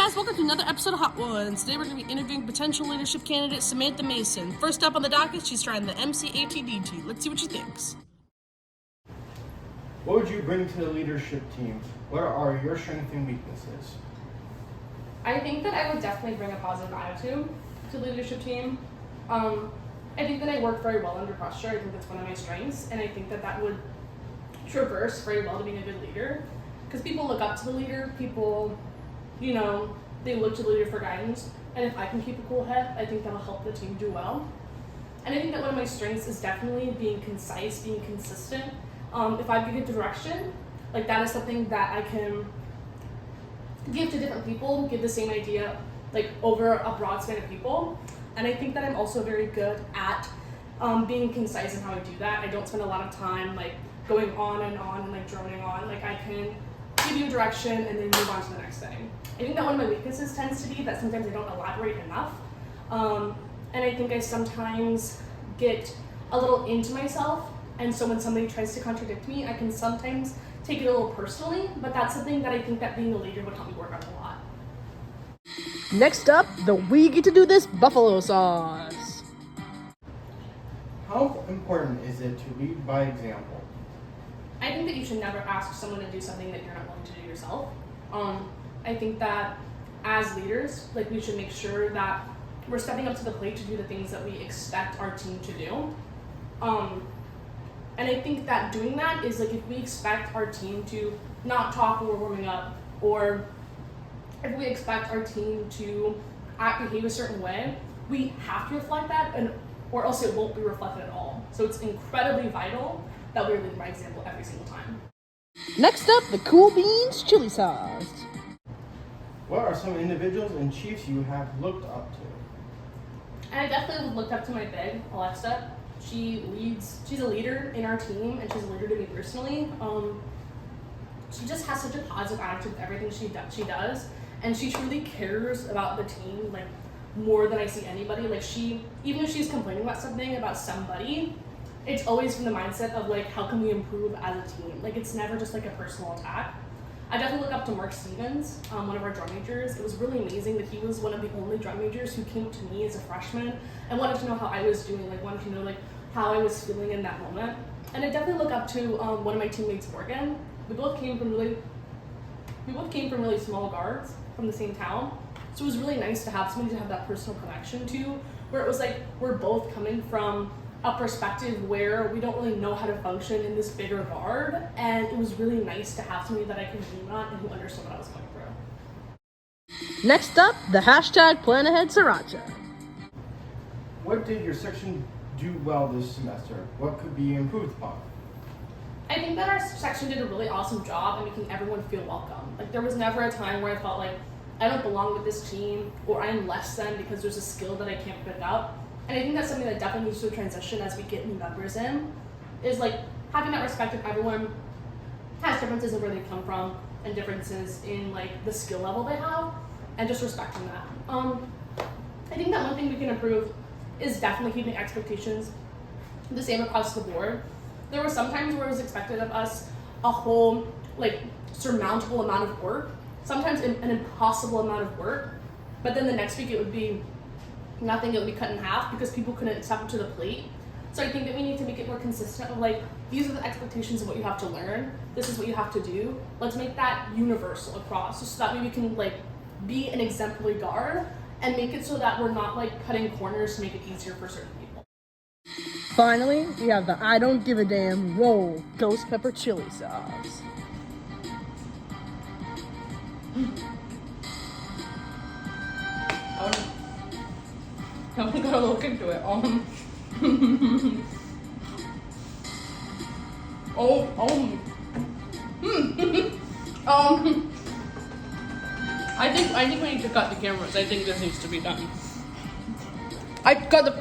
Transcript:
guys, welcome to another episode of Hot Ones. Today we're going to be interviewing potential leadership candidate Samantha Mason. First up on the docket, she's trying the MCATDT. Let's see what she thinks. What would you bring to the leadership team? What are your strengths and weaknesses? I think that I would definitely bring a positive attitude to the leadership team. I think that I work very well under pressure. I think that's one of my strengths, and I think that that would traverse very well to being a good leader. Because people look up to the leader, people, they look to the leader for guidance, and if I can keep a cool head, I think that'll help the team do well. And I think that one of my strengths is definitely being concise, being consistent. If I give a direction, like that is something that I can give to different people, give the same idea, like over a broad span of people. And I think that I'm also very good at being concise in how I do that. I don't spend a lot of time like going on and like droning on. Like I can give you a direction and then move on to the next thing. I think that one of my weaknesses tends to be that sometimes I don't elaborate enough. And I think I sometimes get a little into myself. And so when somebody tries to contradict me, I can sometimes take it a little personally, but that's something that I think that being a leader would help me work on a lot. Next up, the We Get to Do This buffalo sauce. How important is it to lead by example? I think that you should never ask someone to do something that you're not willing to do yourself. I think that as leaders, like we should make sure that we're stepping up to the plate to do the things that we expect our team to do. And I think that doing that is like if we expect our team to not talk when we're warming up, or if we expect our team to behave a certain way, we have to reflect that, or else it won't be reflected at all. So it's incredibly vital that we're leading by example every single time. Next up, the Cool Beans chili sauce. What are some individuals and chiefs you have looked up to? And I definitely looked up to my big, Alexa. She's a leader in our team, and she's a leader to me personally. She just has such a positive attitude with everything she does, and she truly cares about the team, like more than I see anybody. Like even if she's complaining about something about somebody, it's always from the mindset of like, how can we improve as a team? Like it's never just like a personal attack. I definitely look up to Mark Stevens, one of our drum majors. It was really amazing that he was one of the only drum majors who came to me as a freshman and wanted to know how I was doing, like wanted to know like how I was feeling in that moment. And I definitely look up to one of my teammates, Morgan. We both came from really small guards from the same town. So it was really nice to have somebody to have that personal connection to, where it was like we're both coming from a perspective where we don't really know how to function in this bigger guard, and it was really nice to have somebody that I could lean on and who understood what I was going through. Next up, the hashtag Plan Ahead Sriracha. What did your section do well this semester? What could be improved upon? I think that our section did a really awesome job at making everyone feel welcome. Like there was never a time where I felt like I don't belong with this team or I'm less than because there's a skill that I can't pick up. And I think that's something that definitely needs to transition as we get new members in, is like having that respect of everyone has differences in where they come from and differences in like the skill level they have, and just respecting that. I think that one thing we can improve is definitely keeping expectations the same across the board. There were some times where it was expected of us a whole like surmountable amount of work, sometimes an impossible amount of work, but then the next week it would be nothing, it would be cut in half because people couldn't step up to the plate. So I think that we need to make it more consistent of like, these are the expectations of what you have to learn, this is what you have to do. Let's make that universal across, so that way we can like be an exemplary guard and make it so that we're not like cutting corners to make it easier for certain people. Finally, we have the I Don't Give a Damn Roll Ghost Pepper Chili Sauce. I want to go look into it. I think we need to cut the cameras. I think this needs to be done. I got the.